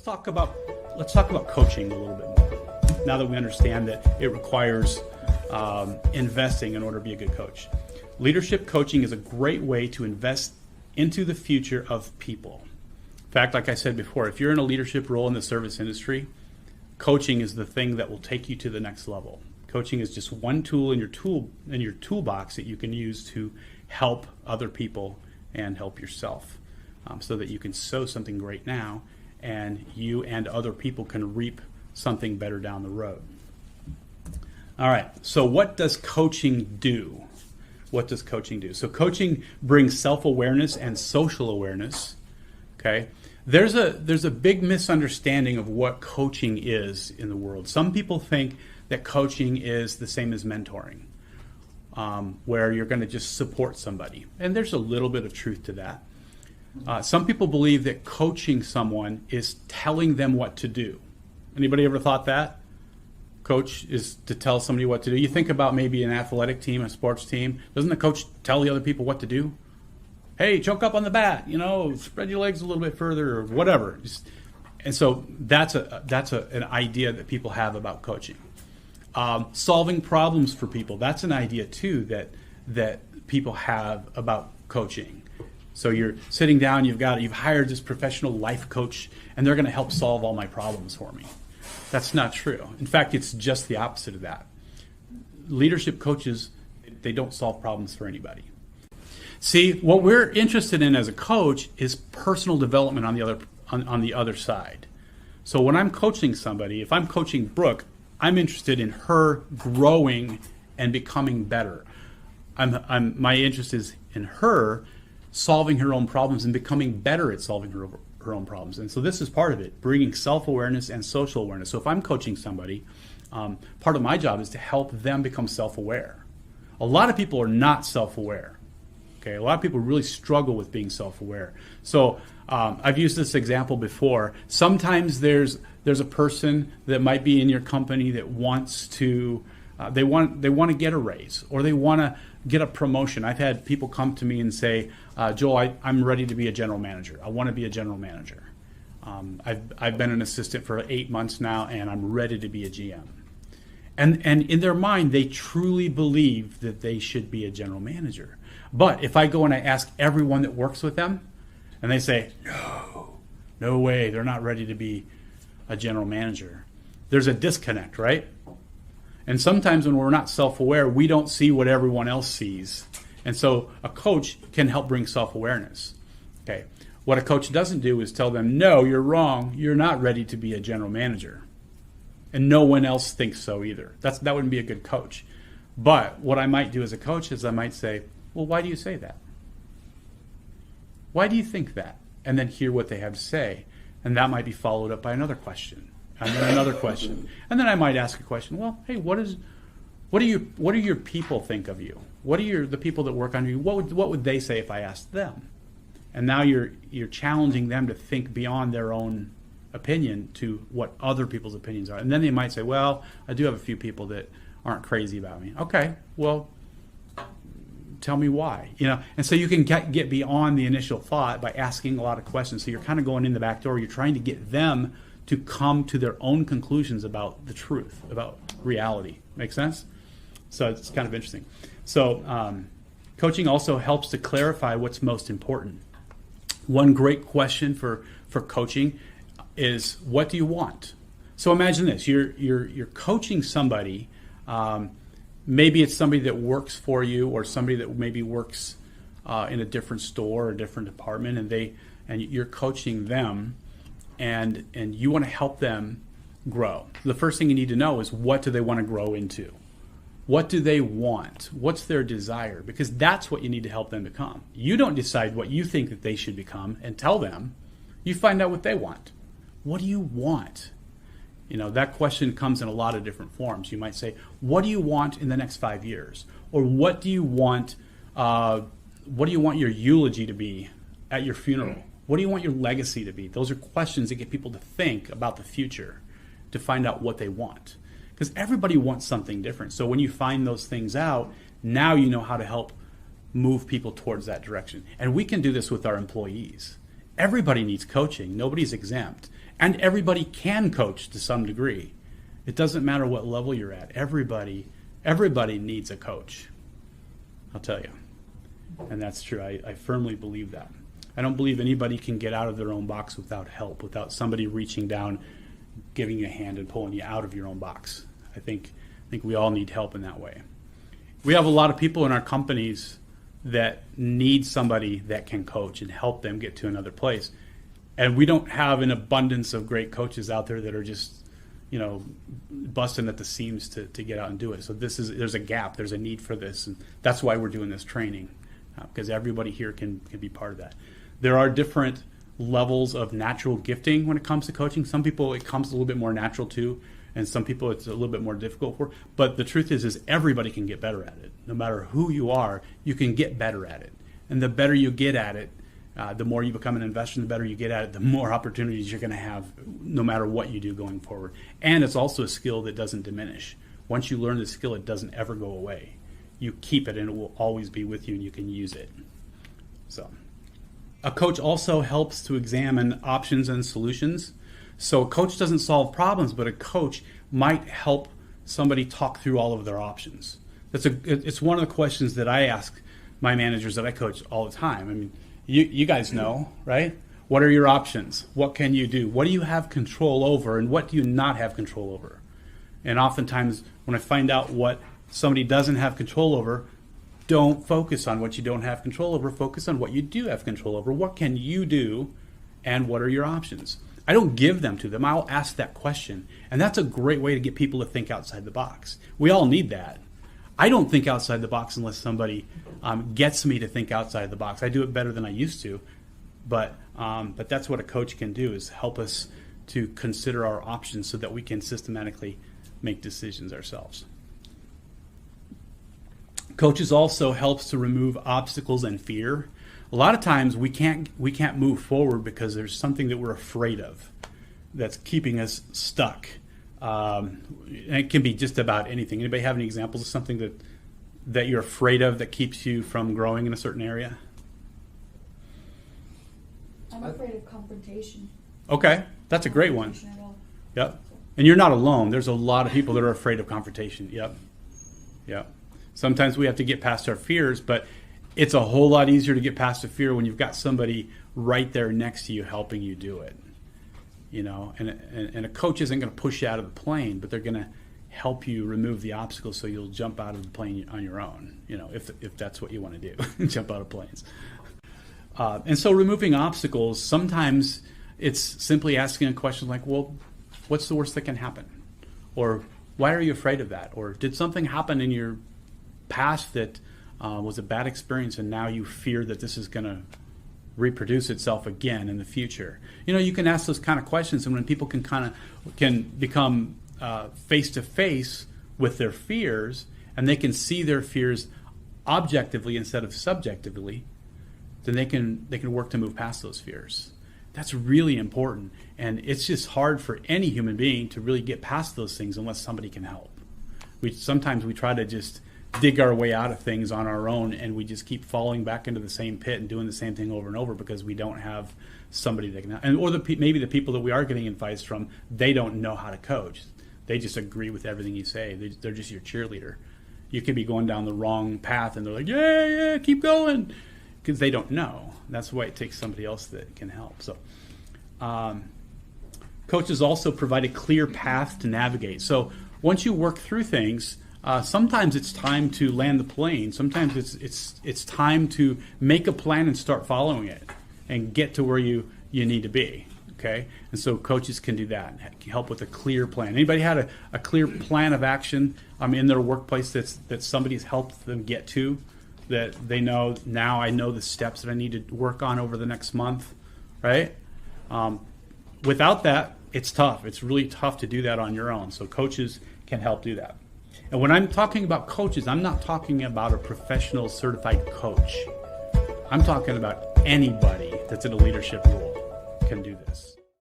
let's talk about coaching a little bit more. Now that we understand that it requires investing in order to be a good coach. Leadership coaching is a great way to invest into the future of people. In fact, like I said before, if you're in a leadership role in the service industry, coaching is the thing that will take you to the next level. Coaching is just one tool in your toolbox that you can use to help other people and help yourself, so that you can sow something great now, and you and other people can reap something better down the road. All right. So what does coaching do? What does coaching do? So coaching brings self-awareness and social awareness. Okay. There's a big misunderstanding of what coaching is in the world. Some people think that coaching is the same as mentoring, where you're going to just support somebody. And there's a little bit of truth to that. Some people believe that coaching someone is telling them what to do. Anybody ever thought that? Coach is to tell somebody what to do. You think about maybe an athletic team, a sports team. Doesn't the coach tell the other people what to do? Hey, choke up on the bat, spread your legs a little bit further or whatever. And so that's an idea that people have about coaching. Solving problems for people, that's an idea too that people have about coaching. So you're sitting down, you've hired this professional life coach, and they're going to help solve all my problems for me. That's not true. In fact, it's just the opposite of that. Leadership coaches, they don't solve problems for anybody. See, what we're interested in as a coach is personal development on the other side. So when I'm coaching somebody, if I'm coaching Brooke, I'm interested in her growing and becoming better. My interest is in her solving her own problems and becoming better at solving her own problems. And so this is part of it, bringing self-awareness and social awareness. So if I'm coaching somebody, part of my job is to help them become self-aware. A lot of people are not self-aware. Okay, a lot of people really struggle with being self-aware. So I've used this example before. Sometimes there's a person that might be in your company that wants to they want to get a raise, or they want to get a promotion. I've had people come to me and say, Joel, I'm ready to be a general manager. I want to be a general manager. I've been an assistant for 8 months now, and I'm ready to be a GM. And in their mind, they truly believe that they should be a general manager. But if I go and I ask everyone that works with them, and they say, no way, they're not ready to be a general manager, there's a disconnect, right? And sometimes when we're not self-aware, we don't see what everyone else sees. And so a coach can help bring self-awareness. Okay. What a coach doesn't do is tell them, no, you're wrong. You're not ready to be a general manager. And no one else thinks so either. That wouldn't be a good coach. But what I might do as a coach is I might say, well, why do you say that? Why do you think that? And then hear what they have to say. And that might be followed up by another question. And then another question. And then I might ask a question, well, hey, what do your people think of you? What are the people that work under you? What would they say if I asked them? And now you're challenging them to think beyond their own opinion to what other people's opinions are. And then they might say, well, I do have a few people that aren't crazy about me. Okay, well, tell me why. And so you can get beyond the initial thought by asking a lot of questions. So you're kind of going in the back door. You're trying to get them to come to their own conclusions about the truth, about reality. Make sense? So it's kind of interesting. So coaching also helps to clarify what's most important. One great question for coaching is, what do you want? So imagine this: you're coaching somebody. Maybe it's somebody that works for you, or somebody that maybe works in a different store or a different department, and you're coaching them. And you want to help them grow. The first thing you need to know is, what do they want to grow into? What do they want? What's their desire? Because that's what you need to help them become. You don't decide what you think that they should become and tell them. You find out what they want. What do you want? That question comes in a lot of different forms. You might say, what do you want in the next 5 years? Or what do you want your eulogy to be at your funeral? What do you want your legacy to be? Those are questions that get people to think about the future, to find out what they want. Because everybody wants something different. So when you find those things out, now you know how to help move people towards that direction. And we can do this with our employees. Everybody needs coaching. Nobody's exempt. And everybody can coach to some degree. It doesn't matter what level you're at. Everybody needs a coach. I'll tell you. And that's true. I firmly believe that. I don't believe anybody can get out of their own box without help, without somebody reaching down, giving you a hand and pulling you out of your own box. I think we all need help in that way. We have a lot of people in our companies that need somebody that can coach and help them get to another place. And we don't have an abundance of great coaches out there that are just, busting at the seams to get out and do it. So there's a gap, there's a need for this. And that's why we're doing this training, because everybody here can be part of that. There are different levels of natural gifting when it comes to coaching. Some people, it comes a little bit more natural to, and some people it's a little bit more difficult for. But the truth is everybody can get better at it. No matter who you are, you can get better at it. And the better you get at it, the more you become an investor, the better you get at it, the more opportunities you're going to have no matter what you do going forward. And it's also a skill that doesn't diminish. Once you learn the skill, it doesn't ever go away. You keep it and it will always be with you and you can use it. So, a coach also helps to examine options and solutions. So a coach doesn't solve problems, but a coach might help somebody talk through all of their options. It's one of the questions that I ask my managers that I coach all the time. I mean, you guys know, right? What are your options? What can you do? What do you have control over and what do you not have control over? And oftentimes when I find out what somebody doesn't have control over, don't focus on what you don't have control over. Focus on what you do have control over. What can you do and what are your options? I don't give them to them. I'll ask that question. And that's a great way to get people to think outside the box. We all need that. I don't think outside the box unless somebody gets me to think outside the box. I do it better than I used to, but that's what a coach can do, is help us to consider our options so that we can systematically make decisions ourselves. Coaches also helps to remove obstacles and fear. A lot of times we can't move forward because there's something that we're afraid of that's keeping us stuck. And it can be just about anything. Anybody have any examples of something that you're afraid of that keeps you from growing in a certain area? I'm afraid of confrontation. Okay, that's a great one. Yep. And you're not alone. There's a lot of people that are afraid of confrontation. Yep. Sometimes we have to get past our fears, but it's a whole lot easier to get past a fear when you've got somebody right there next to you helping you do it. And a coach isn't going to push you out of the plane, but they're going to help you remove the obstacles so you'll jump out of the plane on your own, if that's what you want to do, jump out of planes. And so removing obstacles, sometimes it's simply asking a question like, well, what's the worst that can happen? Or why are you afraid of that? Or did something happen in your past that was a bad experience and now you fear that this is going to reproduce itself again in the future? You can ask those kind of questions, and when people can become face to face with their fears, and they can see their fears objectively instead of subjectively, then they can work to move past those fears. That's really important, and it's just hard for any human being to really get past those things unless somebody can help. Sometimes we try to just dig our way out of things on our own, and we just keep falling back into the same pit and doing the same thing over and over because we don't have somebody that can, or maybe the people that we are getting advice from, they don't know how to coach. They just agree with everything you say. They're just your cheerleader. You could be going down the wrong path and they're like, yeah, keep going, because they don't know. That's why it takes somebody else that can help. So coaches also provide a clear path to navigate. So once you work through things, sometimes it's time to land the plane. Sometimes it's time to make a plan and start following it and get to where you need to be. Okay, and so coaches can do that, help with a clear plan. Anybody had a clear plan of action in their workplace that somebody's helped them get to, that they know, now I know the steps that I need to work on over the next month, right? Without that, it's tough. It's really tough to do that on your own. So coaches can help do that. And when I'm talking about coaches, I'm not talking about a professional certified coach. I'm talking about anybody that's in a leadership role can do this.